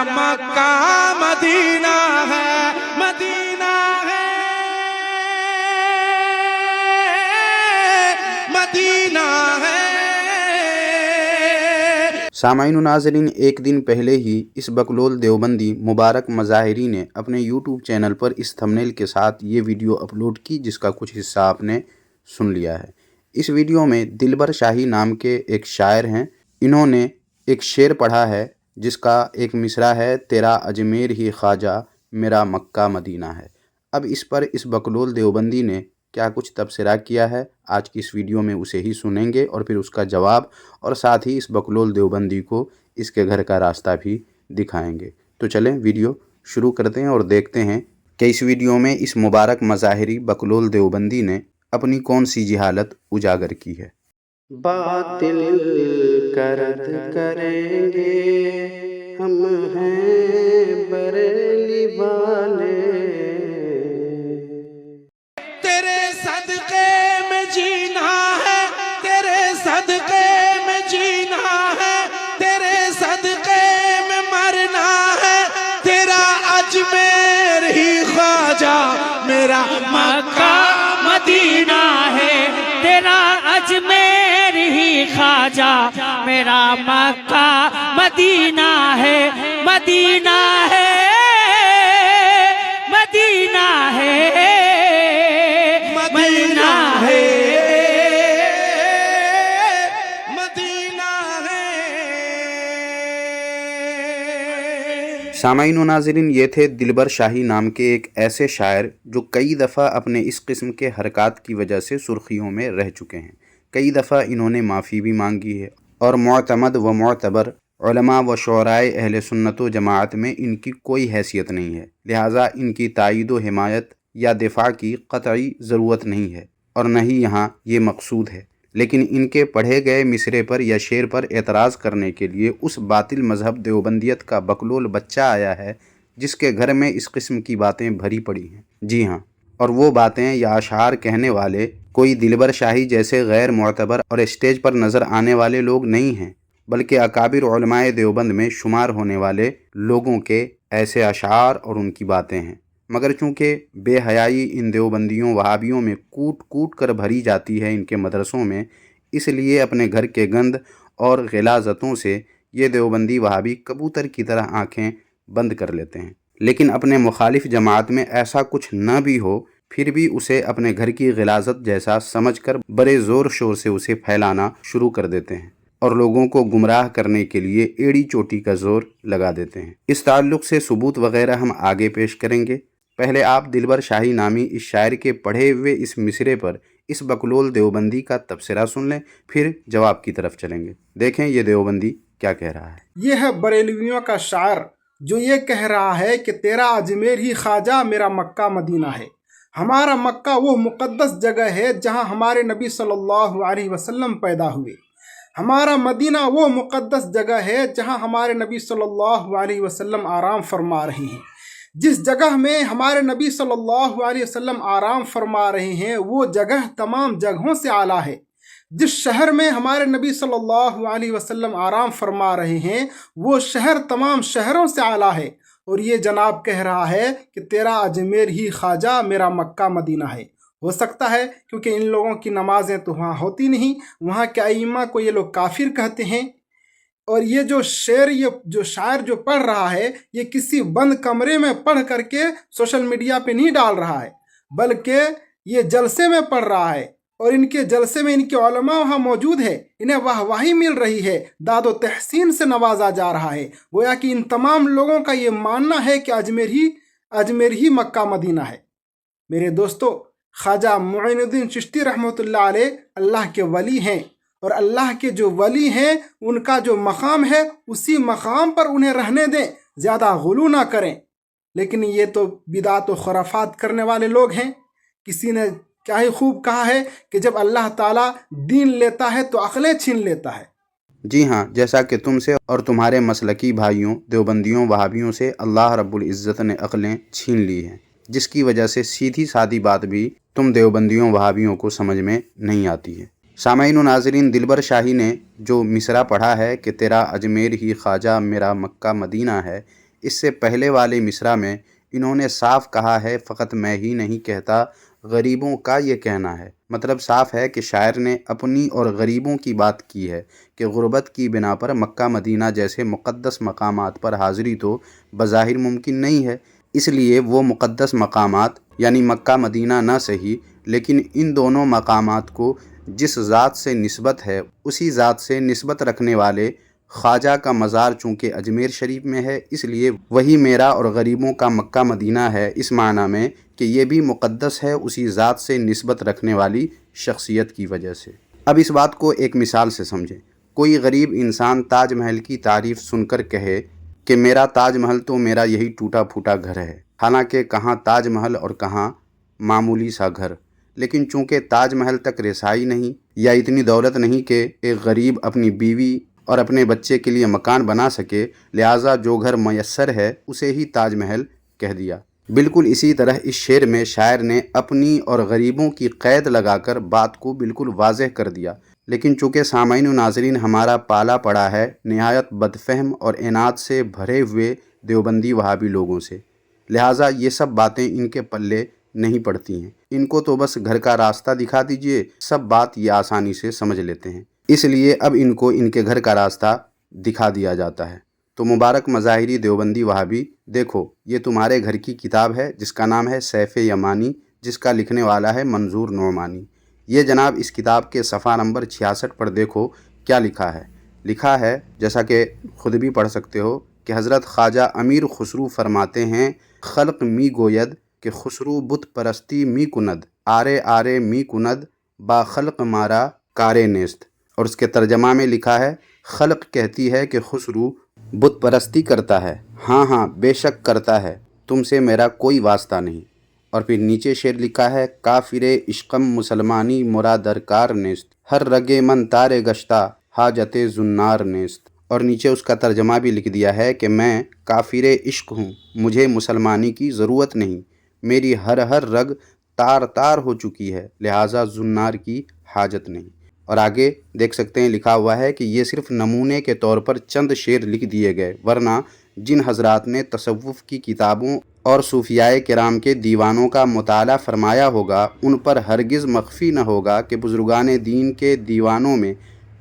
مکہ مدینہ ہے، مدینہ ہے، مدینہ ہے۔ سامعین و ناظرین، ایک دن پہلے ہی اس بکلول دیوبندی مبارک مظاہری نے اپنے یوٹیوب چینل پر اس تھمبنیل کے ساتھ یہ ویڈیو اپلوڈ کی، جس کا کچھ حصہ آپ نے سن لیا ہے۔ اس ویڈیو میں دلبر شاہی نام کے ایک شاعر ہیں، انہوں نے ایک شعر پڑھا ہے جس کا ایک مصرع ہے، تیرا اجمیر ہی خواجہ میرا مکہ مدینہ ہے۔ اب اس پر اس بکلول دیوبندی نے کیا کچھ تبصرہ کیا ہے، آج کی اس ویڈیو میں اسے ہی سنیں گے اور پھر اس کا جواب، اور ساتھ ہی اس بکلول دیوبندی کو اس کے گھر کا راستہ بھی دکھائیں گے۔ تو چلیں ویڈیو شروع کرتے ہیں اور دیکھتے ہیں کہ اس ویڈیو میں اس مبارک مظاہری بکلول دیوبندی نے اپنی کون سی جہالت اجاگر کی ہے۔ باطل کا رد کریں گے ہم ہیں بریلی والے، تیرے صدقے میں جینا ہے، تیرے صدقے میں جینا ہے، تیرے صدقے میں مرنا ہے، تیرا اجمیر ہی خواجہ میرا مکہ مدینہ ہے، تیرا اجمیر ہی خواجہ میرا مکہ مدینہ ہے، مدینہ ہے، مدینہ ہے، مدینہ ہے، مدینہ ہے۔ سامعین و ناظرین، یہ تھے دلبر شاہی نام کے ایک ایسے شاعر جو کئی دفعہ اپنے اس قسم کے حرکات کی وجہ سے سرخیوں میں رہ چکے ہیں۔ کئی دفعہ انہوں نے معافی بھی مانگی ہے اور معتمد و معتبر علماء و شعرائے اہل سنت و جماعت میں ان کی کوئی حیثیت نہیں ہے، لہٰذا ان کی تائید و حمایت یا دفاع کی قطعی ضرورت نہیں ہے اور نہ ہی یہاں یہ مقصود ہے۔ لیکن ان کے پڑھے گئے مصرے پر یا شعر پر اعتراض کرنے کے لیے اس باطل مذہب دیوبندیت کا بکلول بچہ آیا ہے جس کے گھر میں اس قسم کی باتیں بھری پڑی ہیں۔ جی ہاں، اور وہ باتیں یا اشعار کہنے والے کوئی دلبر شاہی جیسے غیر معتبر اور اسٹیج پر نظر آنے والے لوگ نہیں ہیں، بلکہ اکابر علماء دیوبند میں شمار ہونے والے لوگوں کے ایسے اشعار اور ان کی باتیں ہیں۔ مگر چونکہ بے حیائی ان دیوبندیوں وہابیوں میں کوٹ کوٹ کر بھری جاتی ہے ان کے مدرسوں میں، اس لیے اپنے گھر کے گند اور غلاظتوں سے یہ دیوبندی وہابی کبوتر کی طرح آنکھیں بند کر لیتے ہیں، لیکن اپنے مخالف جماعت میں ایسا کچھ نہ بھی ہو پھر بھی اسے اپنے گھر کی غلاظت جیسا سمجھ کر بڑے زور شور سے اسے پھیلانا شروع کر دیتے ہیں اور لوگوں کو گمراہ کرنے کے لیے ایڑی چوٹی کا زور لگا دیتے ہیں۔ اس تعلق سے ثبوت وغیرہ ہم آگے پیش کریں گے۔ پہلے آپ دلبر شاہی نامی اس شاعر کے پڑھے ہوئے اس مصرے پر اس بکلول دیوبندی کا تبصرہ سن لیں، پھر جواب کی طرف چلیں گے۔ دیکھیں یہ دیوبندی کیا کہہ رہا ہے۔ یہ ہے بریلویوں کا شاعر جو یہ کہہ رہا ہے کہ تیرا اجمیر ہی خواجہ میرا مکہ مدینہ ہے۔ ہمارا مکہ وہ مقدس جگہ ہے جہاں ہمارے نبی صلی اللہ علیہ وسلم پیدا ہوئے۔ ہمارا مدینہ وہ مقدس جگہ ہے جہاں ہمارے نبی صلی اللہ علیہ وسلم آرام فرما رہے ہیں۔ جس جگہ میں ہمارے نبی صلی اللہ علیہ وسلم آرام فرما رہے ہیں وہ جگہ تمام جگہوں سے اعلیٰ ہے۔ جس شہر میں ہمارے نبی صلی اللہ علیہ وسلم آرام فرما رہے ہیں وہ شہر تمام شہروں سے اعلیٰ ہے۔ اور یہ جناب کہہ رہا ہے کہ تیرا اجمیر ہی خواجہ میرا مکہ مدینہ ہے۔ ہو سکتا ہے کیونکہ ان لوگوں کی نمازیں تو وہاں ہوتی نہیں، وہاں کے ائمہ کو یہ لوگ کافر کہتے ہیں، اور یہ جو شعر یہ جو شاعر جو پڑھ رہا ہے یہ کسی بند کمرے میں پڑھ کر کے سوشل میڈیا پہ نہیں ڈال رہا ہے، بلکہ یہ جلسے میں پڑھ رہا ہے، اور ان کے جلسے میں ان کے علماء وہاں موجود ہے، انہیں واہواہی مل رہی ہے، داد و تحسین سے نوازا جا رہا ہے۔ گویا کہ ان تمام لوگوں کا یہ ماننا ہے کہ اجمیر ہی مکہ مدینہ ہے۔ میرے دوستو، خواجہ معین الدین چشتی رحمۃ اللہ علیہ اللہ کے ولی ہیں، اور اللہ کے جو ولی ہیں ان کا جو مقام ہے اسی مقام پر انہیں رہنے دیں، زیادہ غلو نہ کریں۔ لیکن یہ تو بدعت و خرافات کرنے والے لوگ ہیں۔ کسی نے کیا ہی خوب کہا ہے کہ جب اللہ تعالیٰ دین لیتا ہے تو عقلیں چھین لیتا ہے۔ جی ہاں، جیسا کہ تم سے اور تمہارے مسلکی بھائیوں دیوبندیوں وہابیوں سے اللہ رب العزت نے عقلیں چھین لی ہیں، جس کی وجہ سے سیدھی سادی بات بھی تم دیوبندیوں وہابیوں کو سمجھ میں نہیں آتی ہے۔ سامعین و ناظرین، دلبر شاہی نے جو مصرع پڑھا ہے کہ تیرا اجمیر ہی خواجہ میرا مکہ مدینہ ہے، اس سے پہلے والے مصرع میں انہوں نے صاف کہا ہے فقط میں ہی نہیں کہتا، غریبوں کا یہ کہنا ہے۔ مطلب صاف ہے کہ شاعر نے اپنی اور غریبوں کی بات کی ہے کہ غربت کی بنا پر مکہ مدینہ جیسے مقدس مقامات پر حاضری تو بظاہر ممکن نہیں ہے، اس لیے وہ مقدس مقامات یعنی مکہ مدینہ نہ صحیح لیکن ان دونوں مقامات کو جس ذات سے نسبت ہے اسی ذات سے نسبت رکھنے والے خواجہ کا مزار چونکہ اجمیر شریف میں ہے، اس لیے وہی میرا اور غریبوں کا مکہ مدینہ ہے، اس معنی میں کہ یہ بھی مقدس ہے اسی ذات سے نسبت رکھنے والی شخصیت کی وجہ سے۔ اب اس بات کو ایک مثال سے سمجھیں۔ کوئی غریب انسان تاج محل کی تعریف سن کر کہے کہ میرا تاج محل تو میرا یہی ٹوٹا پھوٹا گھر ہے، حالانکہ کہاں تاج محل اور کہاں معمولی سا گھر، لیکن چونکہ تاج محل تک رسائی نہیں یا اتنی دولت نہیں کہ ایک غریب اپنی بیوی اور اپنے بچے کے لیے مکان بنا سکے، لہٰذا جو گھر میسر ہے اسے ہی تاج محل کہہ دیا۔ بالکل اسی طرح اس شعر میں شاعر نے اپنی اور غریبوں کی قید لگا کر بات کو بالکل واضح کر دیا، لیکن چونکہ سامعین و ناظرین ہمارا پالا پڑا ہے نہایت بدفہم اور عناد سے بھرے ہوئے دیوبندی وہابی لوگوں سے، لہٰذا یہ سب باتیں ان کے پلے نہیں پڑتی ہیں، ان کو تو بس گھر کا راستہ دکھا دیجئے، سب بات یہ آسانی سے سمجھ لیتے ہیں، اس لیے اب ان کو ان کے گھر کا راستہ دکھا دیا جاتا ہے۔ تو مبارک مظاہری دیوبندی وہابی، دیکھو یہ تمہارے گھر کی کتاب ہے جس کا نام ہے سیف یمانی، جس کا لکھنے والا ہے منظور نعمانی۔ یہ جناب اس کتاب کے صفحہ نمبر 66 پر دیکھو کیا لکھا ہے۔ لکھا ہے جیسا کہ خود بھی پڑھ سکتے ہو کہ حضرت خواجہ امیر خسرو فرماتے ہیں، خلق می گوید کہ خسرو بت پرستی می کند، آرے آرے می کند با خلق مارا کارے نیست۔ اور اس کے ترجمہ میں لکھا ہے، خلق کہتی ہے کہ خسرو بت پرستی کرتا ہے، ہاں ہاں بے شک کرتا ہے، تم سے میرا کوئی واسطہ نہیں۔ اور پھر نیچے شعر لکھا ہے، کافر عشقم مسلمانی مرا درکار نیست، ہر رگے من تارے گشتہ حاجت زنار نیست۔ اور نیچے اس کا ترجمہ بھی لکھ دیا ہے کہ میں کافر عشق ہوں، مجھے مسلمانی کی ضرورت نہیں، میری ہر رگ تار تار ہو چکی ہے، لہٰذا زنار کی حاجت نہیں۔ اور آگے دیکھ سکتے ہیں لکھا ہوا ہے کہ یہ صرف نمونے کے طور پر چند شعر لکھ دیے گئے، ورنہ جن حضرات نے تصوف کی کتابوں اور صوفیاء کرام کے دیوانوں کا مطالعہ فرمایا ہوگا ان پر ہرگز مخفی نہ ہوگا کہ بزرگان دین کے دیوانوں میں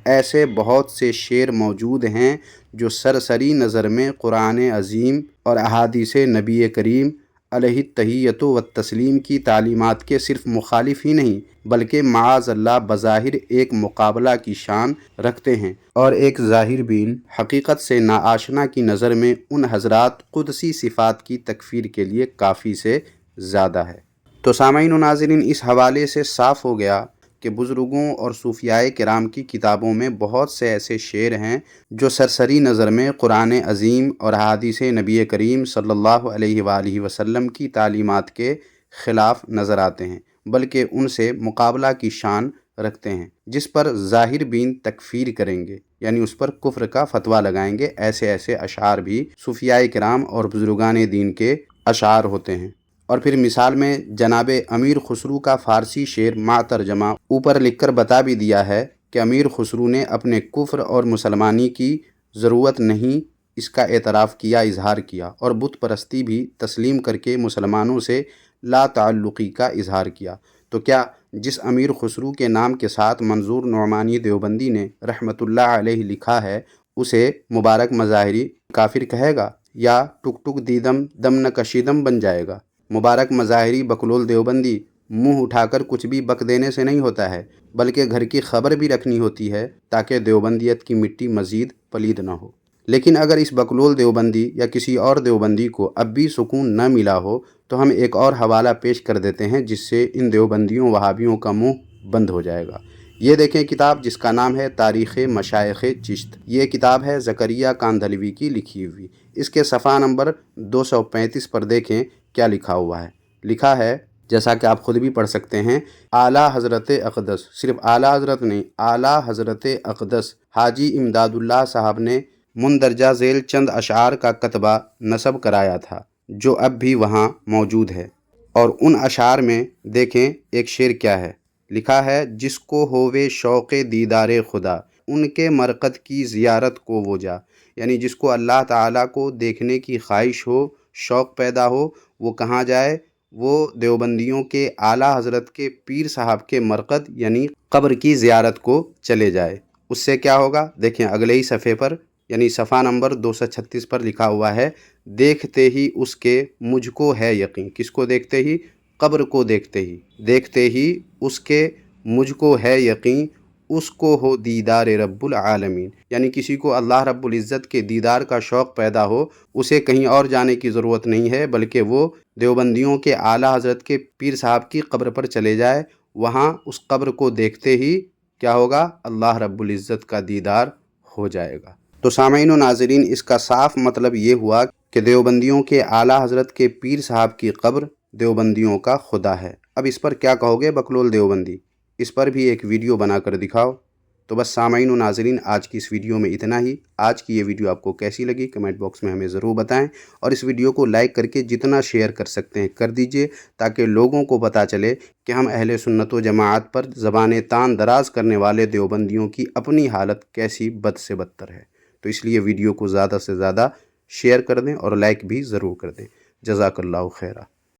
ایسے بہت سے شعر موجود ہیں جو سرسری نظر میں قرآن عظیم اور احادیث نبی کریم علیہ التحیۃ والتسلیم کی تعلیمات کے صرف مخالف ہی نہیں بلکہ معاذ اللہ بظاہر ایک مقابلہ کی شان رکھتے ہیں، اور ایک ظاہر بین حقیقت سے ناآشنا کی نظر میں ان حضرات قدسی صفات کی تکفیر کے لیے کافی سے زیادہ ہے۔ تو سامعین و ناظرین اس حوالے سے صاف ہو گیا کہ بزرگوں اور صوفیاء کرام کی کتابوں میں بہت سے ایسے شعر ہیں جو سرسری نظر میں قرآن عظیم اور احادیث نبی کریم صلی اللہ علیہ وآلہ وسلم کی تعلیمات کے خلاف نظر آتے ہیں، بلکہ ان سے مقابلہ کی شان رکھتے ہیں، جس پر ظاہر بین تکفیر کریں گے، یعنی اس پر کفر کا فتویٰ لگائیں گے۔ ایسے اشعار بھی صوفیاء کرام اور بزرگان دین کے اشعار ہوتے ہیں۔ اور پھر مثال میں جناب امیر خسرو کا فارسی شعر مع ترجمہ اوپر لکھ کر بتا بھی دیا ہے کہ امیر خسرو نے اپنے کفر اور مسلمانی کی ضرورت نہیں اس کا اعتراف کیا، اظہار کیا، اور بت پرستی بھی تسلیم کر کے مسلمانوں سے لا تعلقی کا اظہار کیا۔ تو کیا جس امیر خسرو کے نام کے ساتھ منظور نعمانی دیوبندی نے رحمۃ اللہ علیہ لکھا ہے اسے مبارک مظاہری کافر کہے گا یا ٹک ٹک دیدم دم نکشیدم بن جائے گا؟ مبارک مظاہری بقلول دیوبندی، منہ اٹھا کر کچھ بھی بک دینے سے نہیں ہوتا ہے بلکہ گھر کی خبر بھی رکھنی ہوتی ہے تاکہ دیوبندیت کی مٹی مزید پلید نہ ہو۔ لیکن اگر اس بقلول دیوبندی یا کسی اور دیوبندی کو اب بھی سکون نہ ملا ہو تو ہم ایک اور حوالہ پیش کر دیتے ہیں جس سے ان دیوبندیوں وہابیوں کا منہ بند ہو جائے گا۔ یہ دیکھیں کتاب جس کا نام ہے تاریخ مشائخ چشت، یہ کتاب ہے زکریا کاندھلوی کی لکھی ہوئی۔ اس کے صفحہ نمبر 235 پر دیکھیں کیا لکھا ہوا ہے۔ لکھا ہے جیسا کہ آپ خود بھی پڑھ سکتے ہیں، اعلیٰ حضرت اقدس، صرف اعلیٰ حضرت نہیں، اعلیٰ حضرت اقدس حاجی امداد اللہ صاحب نے مندرجہ ذیل چند اشعار کا کتبہ نصب کرایا تھا جو اب بھی وہاں موجود ہے، اور ان اشعار میں دیکھیں ایک شعر کیا ہے۔ لکھا ہے، جس کو ہووے شوق دیدار خدا، ان کے مرقد کی زیارت کو وہ جا، یعنی جس کو اللہ تعالیٰ کو دیکھنے کی خواہش ہو، شوق پیدا ہو، وہ کہاں جائے؟ وہ دیوبندیوں کے اعلیٰ حضرت کے پیر صاحب کے مرقد یعنی قبر کی زیارت کو چلے جائے۔ اس سے کیا ہوگا؟ دیکھیں اگلے ہی صفحے پر یعنی صفحہ نمبر 236 پر لکھا ہوا ہے، دیکھتے ہی اس کے مجھ کو ہے یقین۔ کس کو دیکھتے ہی؟ قبر کو دیکھتے ہی اس کے مجھ کو ہے یقین، اس کو ہو دیدار رب العالمین۔ یعنی کسی کو اللہ رب العزت کے دیدار کا شوق پیدا ہو، اسے کہیں اور جانے کی ضرورت نہیں ہے، بلکہ وہ دیوبندیوں کے اعلیٰ حضرت کے پیر صاحب کی قبر پر چلے جائے۔ وہاں اس قبر کو دیکھتے ہی کیا ہوگا؟ اللہ رب العزت کا دیدار ہو جائے گا۔ تو سامعین و ناظرین، اس کا صاف مطلب یہ ہوا کہ دیوبندیوں کے اعلیٰ حضرت کے پیر صاحب کی قبر دیوبندیوں کا خدا ہے۔ اب اس پر کیا کہو گے بکلول دیوبندی؟ اس پر بھی ایک ویڈیو بنا کر دکھاؤ۔ تو بس سامعین و ناظرین، آج کی اس ویڈیو میں اتنا ہی۔ آج کی یہ ویڈیو آپ کو کیسی لگی کمنٹ باکس میں ہمیں ضرور بتائیں، اور اس ویڈیو کو لائک کر کے جتنا شیئر کر سکتے ہیں کر دیجئے، تاکہ لوگوں کو پتہ چلے کہ ہم اہل سنت و جماعت پر زبانیں تان دراز کرنے والے دیوبندیوں کی اپنی حالت کیسی بد سے بدتر ہے۔ تو اس لیے ویڈیو کو زیادہ سے زیادہ شیئر کر دیں اور لائک بھی ضرور کر دیں۔ جزاک اللہ خیرہ۔